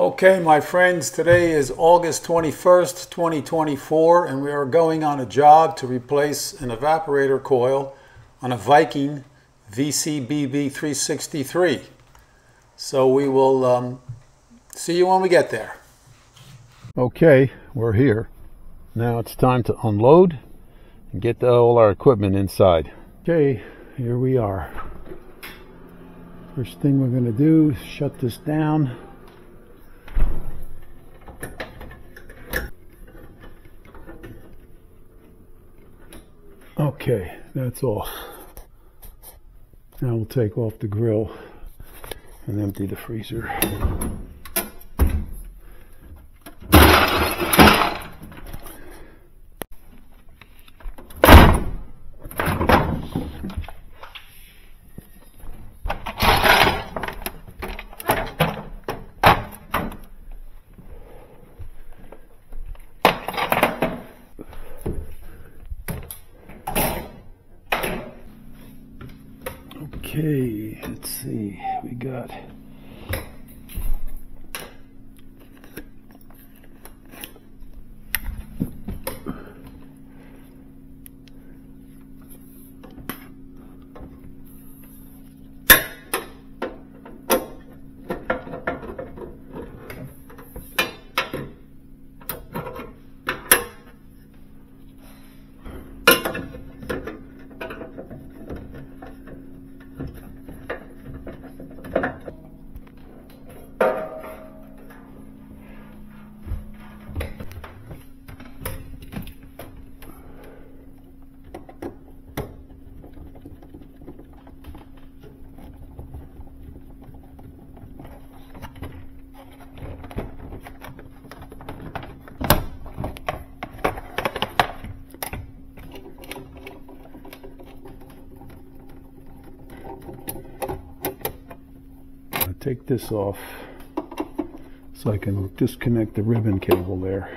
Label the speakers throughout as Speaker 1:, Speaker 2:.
Speaker 1: Okay, my friends, today is August 21st, 2024, and we are going on a job to replace an evaporator coil on a Viking VCBB363. So we will see you when we get there.
Speaker 2: Okay, we're here. Now it's time to unload and get all our equipment inside. Okay, here we are. First thing we're going to do is shut this down. Okay, that's off. Now we'll take off the grill and empty the freezer. Okay, let's see, we got take this off so I can disconnect the ribbon cable there.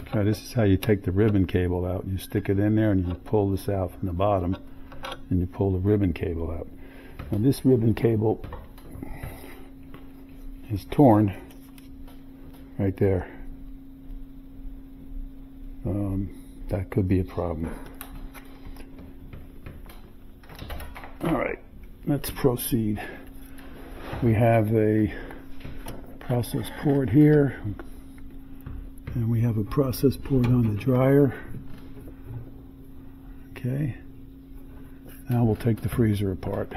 Speaker 2: Okay, this is how you take the ribbon cable out. You stick it in there and you pull this out from the bottom. And you pull the ribbon cable out. Now this ribbon cable is torn right there. That could be a problem. Alright, let's proceed. We have a process port here, and we have a process port on the dryer. Okay. Now we'll take the freezer apart.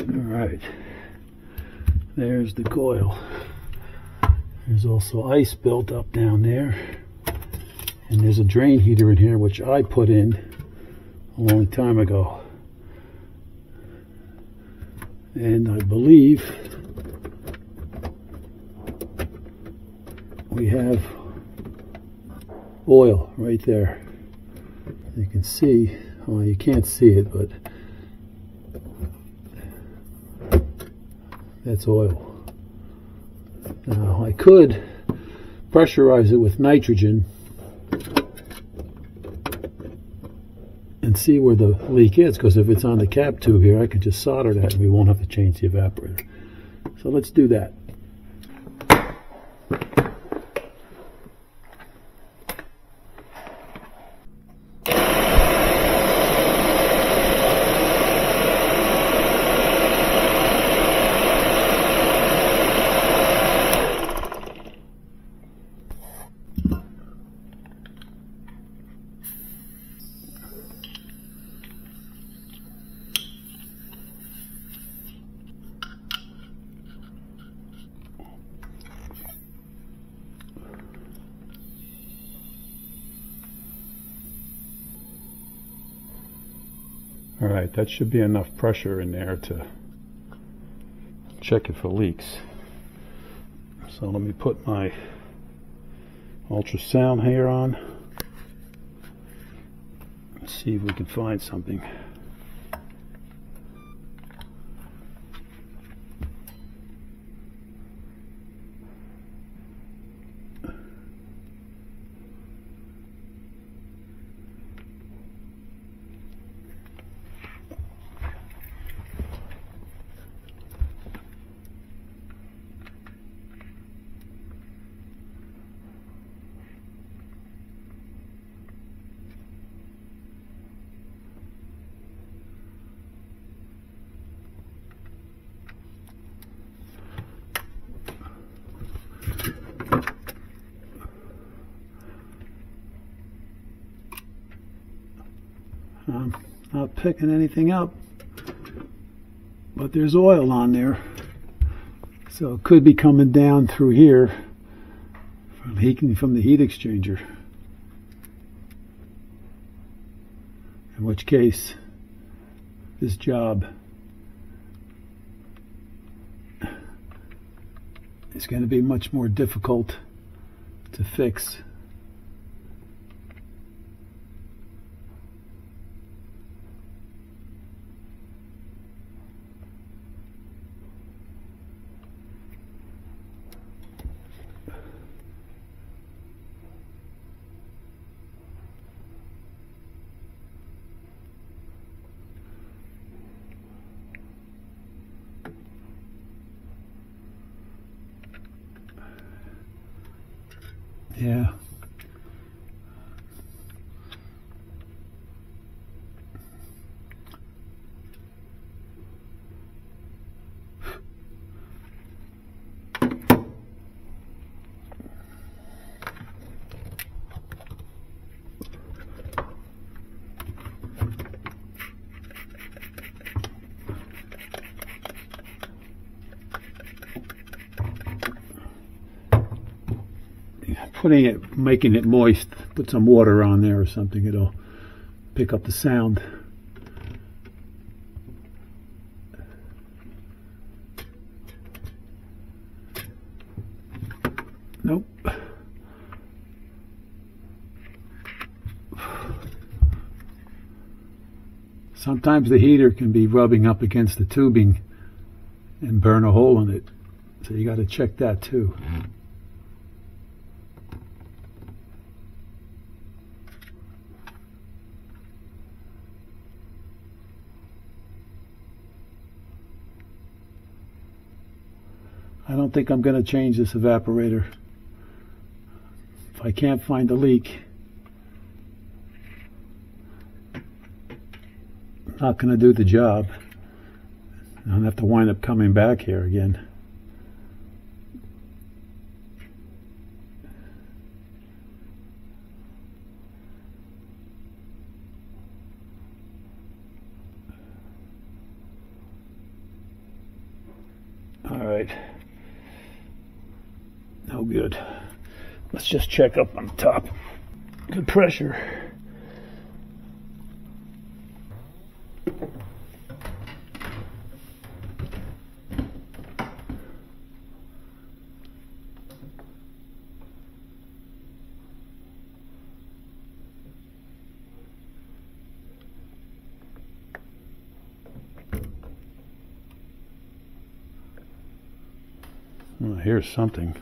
Speaker 2: Alright, there's the coil. There's also ice built up down there, and there's a drain heater in here which I put in a long time ago, and I believe we have oil right there. You can see, well, you can't see it, but that's oil. Now I could pressurize it with nitrogen and see where the leak is, because if it's on the cap tube here, I could just solder that and we won't have to change the evaporator. So let's do that. All right, that should be enough pressure in there to check if it leaks. So let me put my ultrasound here on. Let's see if we can find something. I'm not picking anything up, but there's oil on there, so it could be coming down through here from the heat exchanger, in which case this job is going to be much more difficult to fix. Yeah. Making it moist, put some water on there or something, it'll pick up the sound. Nope. Sometimes the heater can be rubbing up against the tubing and burn a hole in it, so you got to check that too. I don't think I'm going to change this evaporator. If I can't find a leak, I'm not going to do the job. I'll have to wind up coming back here again. All right. No good. Let's just check up on the top. Good pressure. Well, here's something.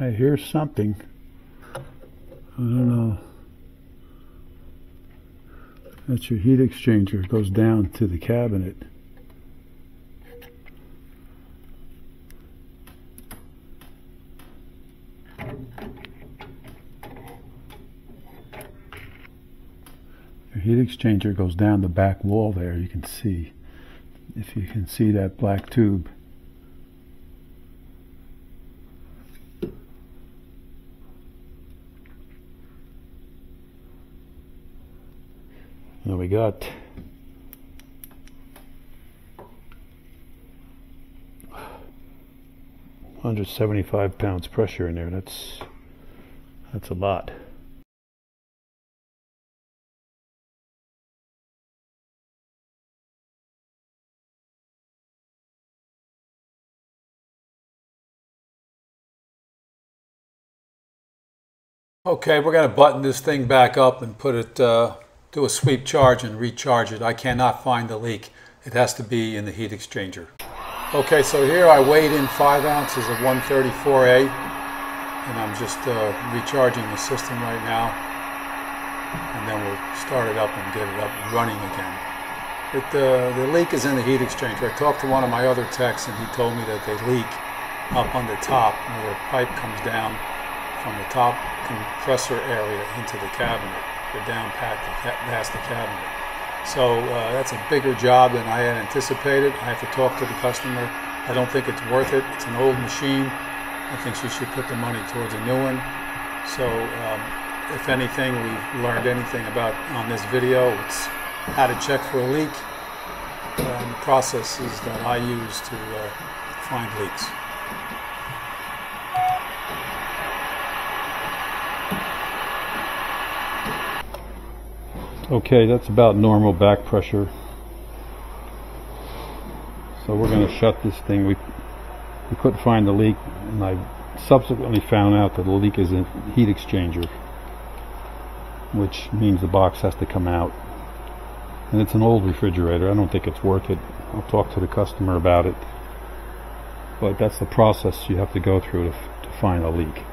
Speaker 2: I hear something. I don't know. That's your heat exchanger. It goes down to the cabinet. Your heat exchanger goes down the back wall there. You can see, if you can see that black tube. Now we got £175 pressure in there. That's a lot.
Speaker 1: Okay, we're going to button this thing back up and put it, do a sweep charge and recharge it. I cannot find the leak. It has to be in the heat exchanger. Okay, so here I weighed in 5 ounces of 134A, and I'm just recharging the system right now, and then we'll start it up and get it up and running again. The leak is in the heat exchanger. I talked to one of my other techs, and he told me that they leak up on the top, where the pipe comes down from the top compressor area into the cabinet, or down past the cabinet. So that's a bigger job than I had anticipated. I have to talk to the customer. I don't think it's worth it. It's an old machine. I think she should put the money towards a new one. So if anything, we've learned anything about on this video, it's how to check for a leak and the processes that I use to find leaks.
Speaker 2: Okay, that's about normal back pressure. So we're going to shut this thing. We couldn't find the leak, and I subsequently found out that the leak is in heat exchanger, which means the box has to come out. And it's an old refrigerator. I don't think it's worth it. I'll talk to the customer about it. But that's the process you have to go through to find a leak.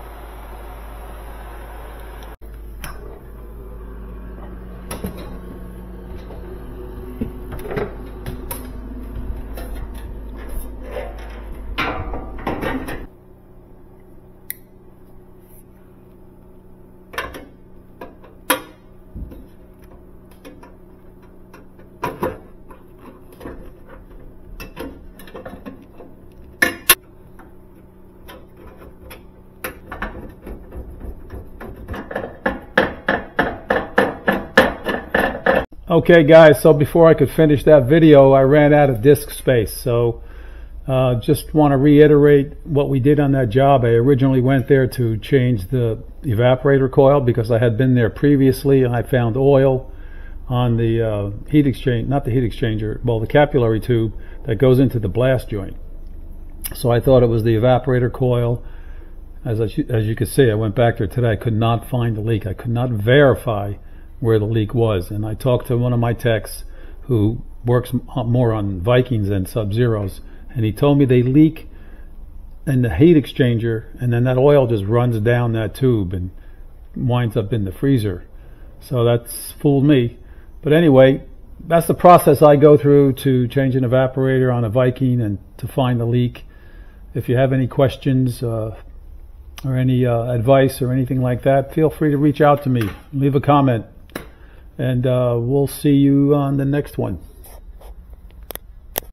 Speaker 2: Okay guys, so before I could finish that video, I ran out of disk space. So just want to reiterate what we did on that job. I originally went there to change the evaporator coil because I had been there previously, and I found oil on the heat exchanger, not the heat exchanger, well, the capillary tube that goes into the blast joint. So I thought it was the evaporator coil. As you can see, I went back there today. I could not find the leak. I could not verify where the leak was, and I talked to one of my techs who works more on Vikings than Sub-Zeros, and he told me they leak in the heat exchanger, and then that oil just runs down that tube and winds up in the freezer. So that's fooled me. But anyway, that's the process I go through to change an evaporator on a Viking and to find the leak. If you have any questions or any advice or anything like that, feel free to reach out to me. Leave a comment. And we'll see you on the next one.